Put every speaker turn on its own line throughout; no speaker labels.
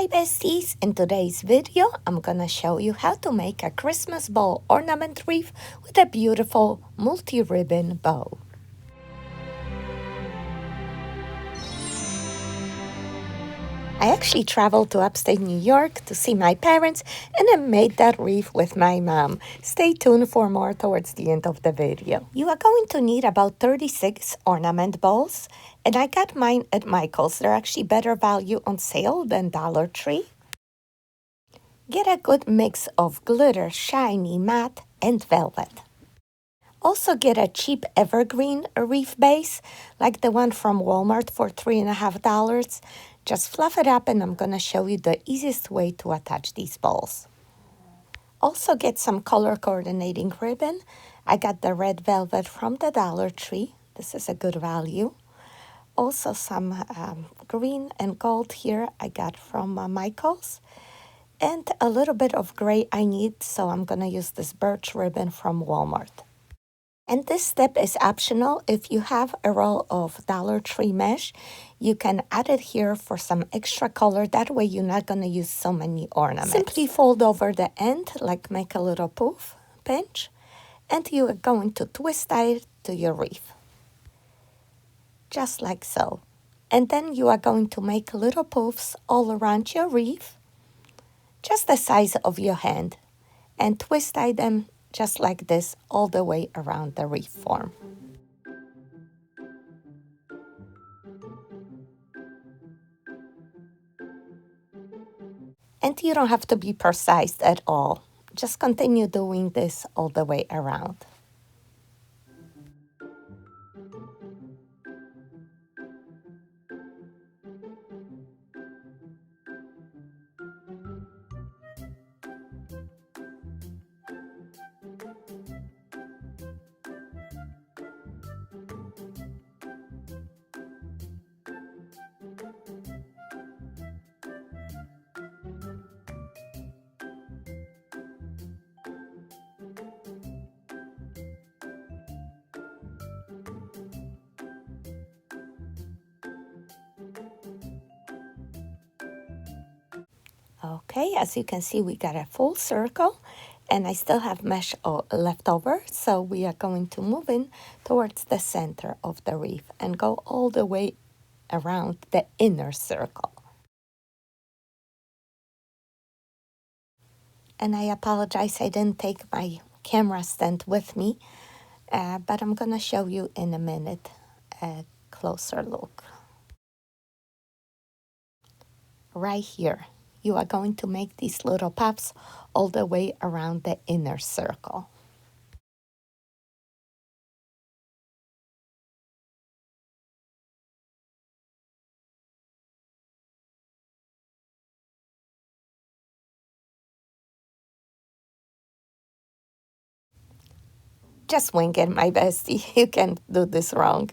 Hi besties, in today's video I'm gonna show you how to make a Christmas ball ornament wreath with a beautiful multi-ribbon bow. I actually traveled to upstate New York to see my parents and I made that wreath with my mom. Stay tuned for more towards the end of the video. You are going to need about 36 ornament balls, and I got mine at Michael's. They're actually better value on sale than Dollar Tree. Get a good mix of glitter, shiny, matte, and velvet. Also get a cheap evergreen wreath base, like the one from Walmart for $3.50. Just fluff it up and I'm going to show you the easiest way to attach these balls. Also get some color coordinating ribbon. I got the red velvet from the Dollar Tree. This is a good value. Also some green and gold here I got from Michael's. And a little bit of gray I need, so I'm going to use this birch ribbon from Walmart. And this step is optional. If you have a roll of Dollar Tree mesh, you can add it here for some extra color. That way you're not going to use so many ornaments. Simply fold over the end, like make a little poof, pinch, and you are going to twist tie it to your wreath. Just like so. And then you are going to make little poofs all around your wreath, just the size of your hand, and twist tie them just like this all the way around the wreath form. And you don't have to be precise at all. Just continue doing this all the way around. Okay, as you can see, we got a full circle, and I still have mesh left over, so we are going to move in towards the center of the wreath and go all the way around the inner circle. And I apologize, I didn't take my camera stand with me, but I'm gonna show you in a minute a closer look. Right here, you are going to make these little puffs all the way around the inner circle. Just wing it, my bestie. You can't do this wrong.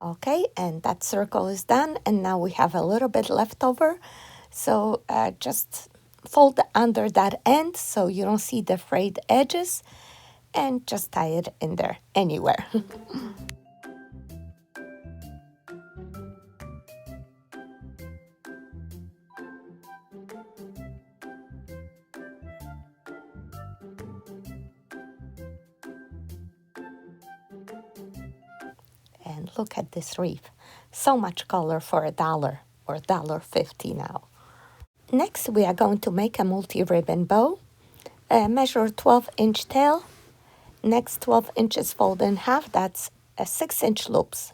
Okay, and that circle is done, and now we have a little bit left over. So just fold under that end so you don't see the frayed edges, and just tie it in there anywhere. And look at this wreath. So much color for $1 or $1.50 now. Next, we are going to make a multi-ribbon bow. Measure 12-inch tail. Next 12 inches fold in half. That's 6-inch loops.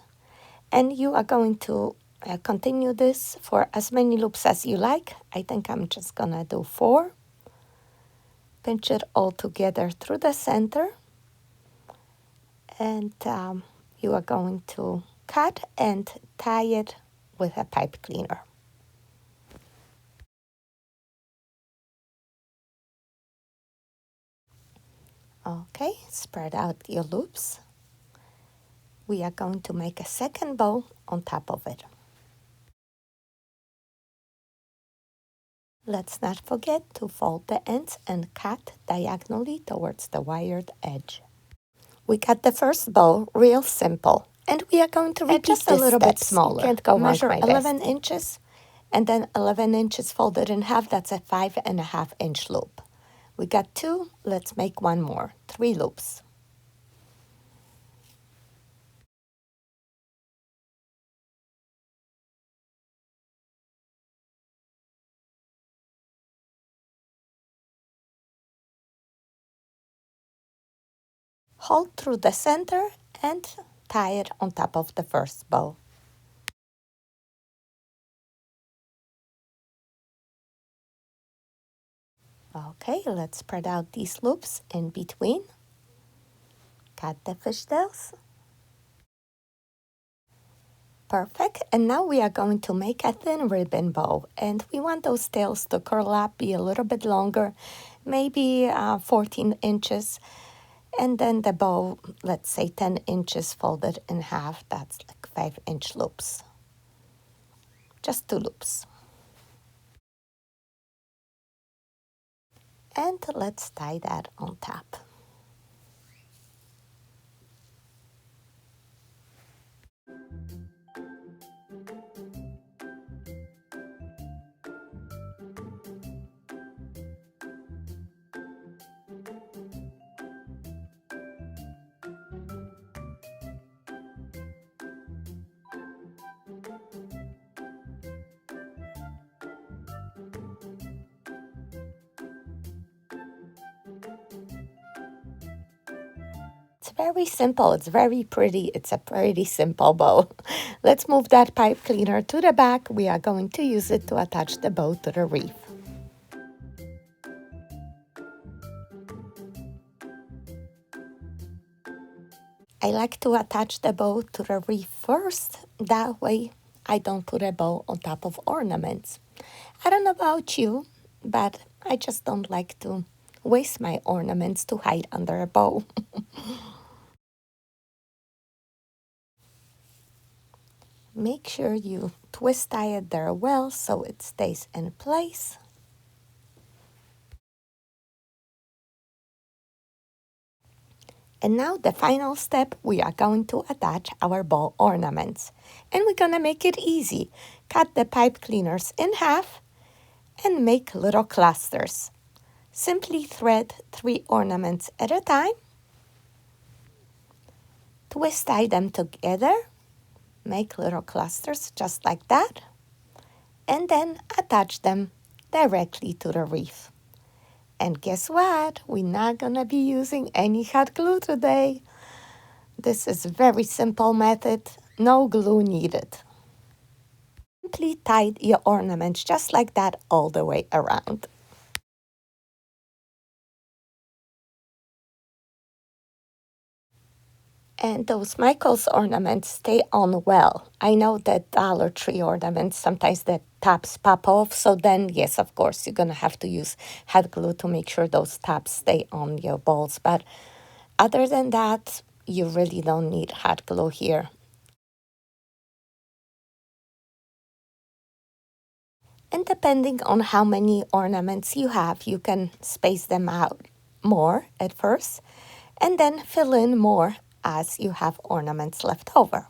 And you are going to continue this for as many loops as you like. I think I'm just going to do 4. Pinch it all together through the center. And you are going to cut and tie it with a pipe cleaner. Okay, spread out your loops. We are going to make a second bow on top of it. Let's not forget to fold the ends and cut diagonally towards the wired edge. We cut the first bow real simple, and we are going to repeat just a little bit smaller. You can't go wrong, measure 11 inches, and then 11 inches folded in half. That's a 5.5-inch loop. We got 2. Let's make one more. 3 loops. Hold through the center and tie it on top of the first bow. Okay, let's spread out these loops in between. Cut the fishtails. Perfect. And now we are going to make a thin ribbon bow. And we want those tails to curl up, be a little bit longer, maybe 14 inches. And then the bow, let's say 10 inches folded in half. That's like 5-inch loops. Just 2 loops. And let's tie that on top. It's very simple. It's very pretty. It's a pretty simple bow. Let's move that pipe cleaner to the back. We are going to use it to attach the bow to the wreath. I like to attach the bow to the wreath first. That way I don't put a bow on top of ornaments. I don't know about you, but I just don't like to waste my ornaments to hide under a bow. Make sure you twist tie it there well so it stays in place. And now the final step, we are going to attach our bow ornaments. And we're gonna make it easy. Cut the pipe cleaners in half and make little clusters. Simply thread 3 ornaments at a time. Twist tie them together. Make little clusters just like that. And then attach them directly to the wreath. And guess what? We're not gonna be using any hot glue today. This is a very simple method, no glue needed. Simply tie your ornaments just like that all the way around. And those Michael's ornaments stay on well. I know that Dollar Tree ornaments, sometimes the tops pop off. So then, yes, of course, you're going to have to use hot glue to make sure those tops stay on your balls. But other than that, you really don't need hot glue here. And depending on how many ornaments you have, you can space them out more at first and then fill in more as you have ornaments left over.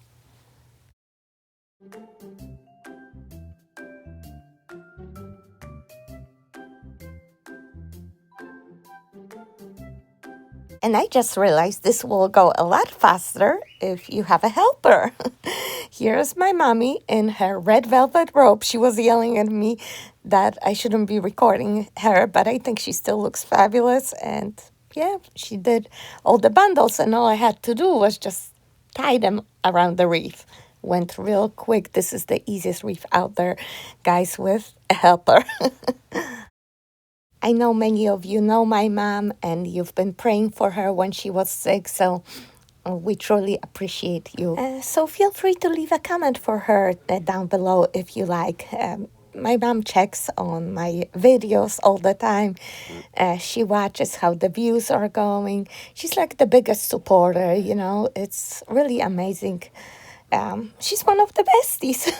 And I just realized this will go a lot faster if you have a helper. Here's my mommy in her red velvet robe. She was yelling at me that I shouldn't be recording her, but I think she still looks fabulous. And yeah, she did all the bundles, and all I had to do was just tie them around the wreath. Went real quick. This is the easiest wreath out there, guys, with a helper. I know many of you know my mom, and you've been praying for her when she was sick, so we truly appreciate you. So feel free to leave a comment for her down below if you like. My mom checks on my videos all the time. She watches how the views are going. She's like the biggest supporter, you know. It's really amazing She's one of the besties.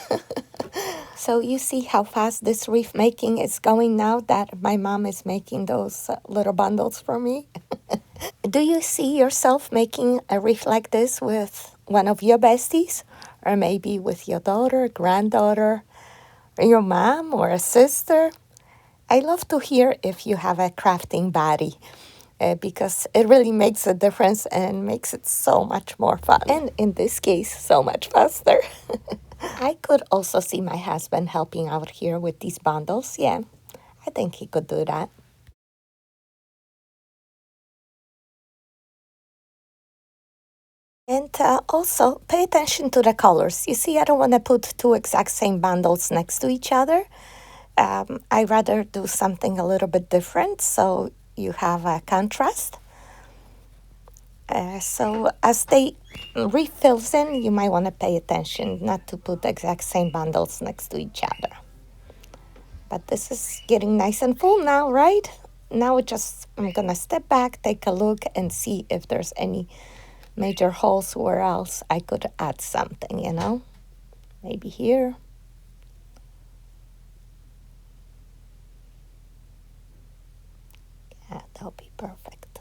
So you see how fast this wreath making is going now that my mom is making those little bundles for me. Do you see yourself making a wreath like this with one of your besties? Or maybe with your daughter, granddaughter, or your mom, or a sister? I love to hear if you have a crafting buddy because it really makes a difference and makes it so much more fun. And in this case, so much faster. I could also see my husband helping out here with these bundles. Yeah, I think he could do that. And also, pay attention to the colors. You see, I don't want to put two exact same bundles next to each other. I rather do something a little bit different so you have a contrast. So as they refills in, you might want to pay attention not to put the exact same bundles next to each other. But this is getting nice and full now, right? Now I'm gonna step back, take a look, and see if there's any major holes where else I could add something, Maybe here. Yeah, that'll be perfect.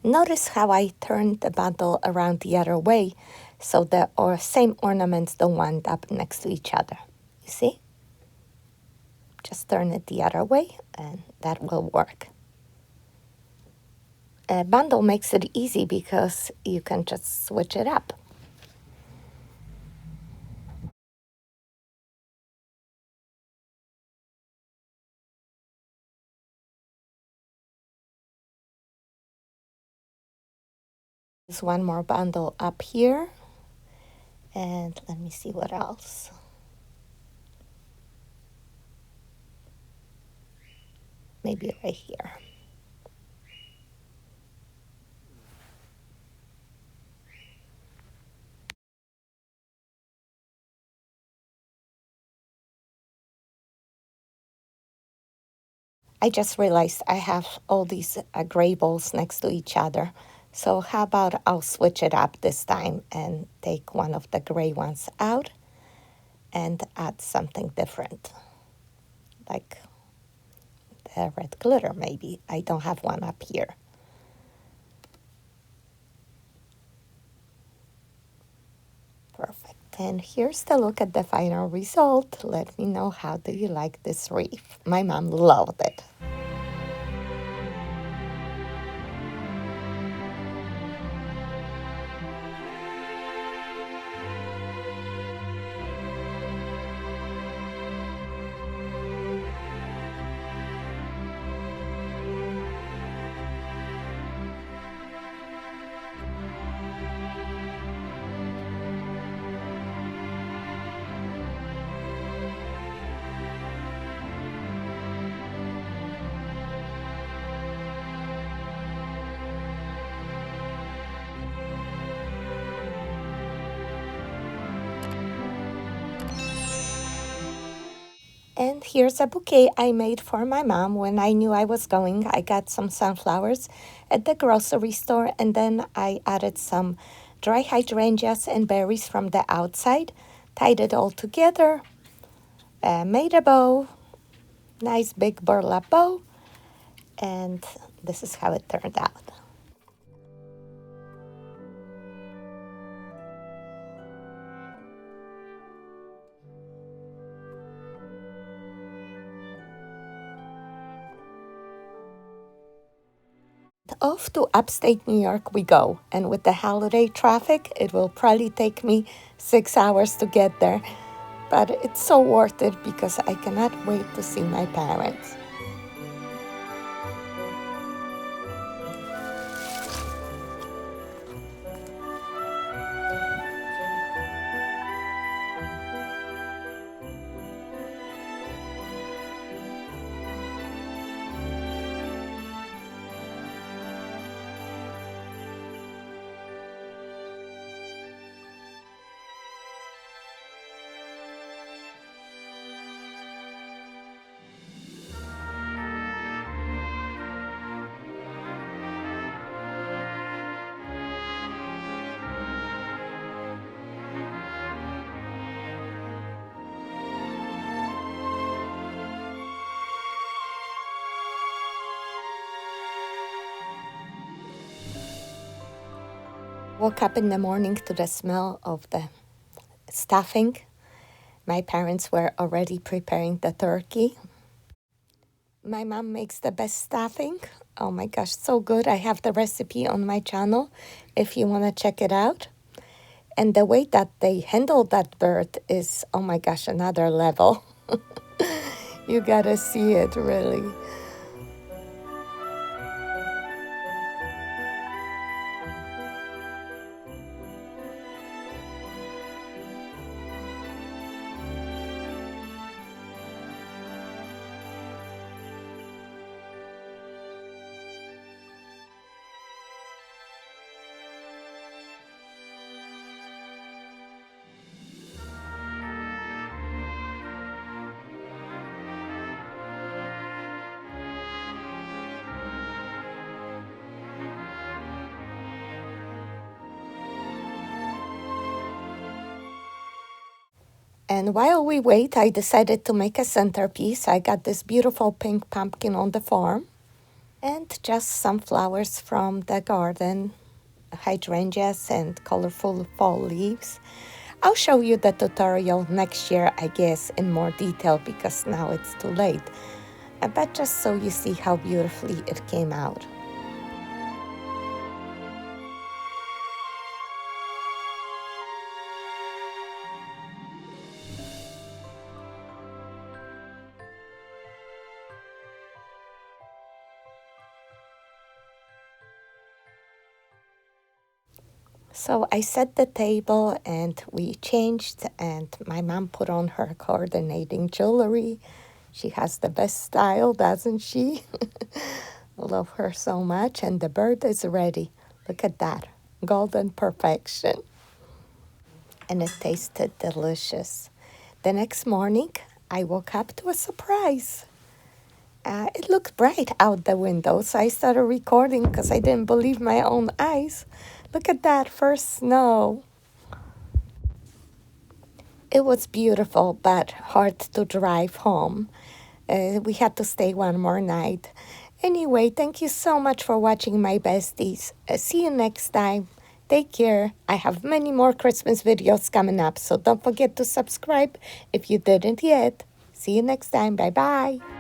Notice how I turned the bundle around the other way so the same ornaments don't wind up next to each other. You see? Just turn it the other way and that will work. A bundle makes it easy because you can just switch it up. There's one more bundle up here. And let me see what else. Maybe right here. I just realized I have all these gray bowls next to each other. So how about I'll switch it up this time and take one of the gray ones out and add something different, like the red glitter maybe. I don't have one up here. Perfect. And here's the look at the final result. Let me know, how do you like this wreath? My mom loved it. And here's a bouquet I made for my mom when I knew I was going. I got some sunflowers at the grocery store, and then I added some dry hydrangeas and berries from the outside, tied it all together, made a bow, nice big burlap bow, and this is how it turned out. Off to upstate New York we go, and with the holiday traffic, it will probably take me 6 hours to get there. But it's so worth it because I cannot wait to see my parents. Woke up in the morning to the smell of the stuffing. My parents were already preparing the turkey. My mom makes the best stuffing. Oh my gosh, so good. I have the recipe on my channel if you want to check it out. And the way that they handle that bird is, oh my gosh, another level. You gotta see it, really. And while we wait, I decided to make a centerpiece. I got this beautiful pink pumpkin on the farm and just some flowers from the garden, hydrangeas and colorful fall leaves. I'll show you the tutorial next year, I guess, in more detail because now it's too late. But just so you see how beautifully it came out. So I set the table and we changed, and my mom put on her coordinating jewelry. She has the best style, doesn't she? Love her so much. And the bird is ready. Look at that. Golden perfection. And it tasted delicious. The next morning, I woke up to a surprise. It looked bright out the window, so I started recording because I didn't believe my own eyes. Look at that first snow. It was beautiful, but hard to drive home. We had to stay one more night. Anyway, thank you so much for watching, my besties. See you next time. Take care. I have many more Christmas videos coming up, so don't forget to subscribe if you didn't yet. See you next time. Bye-bye.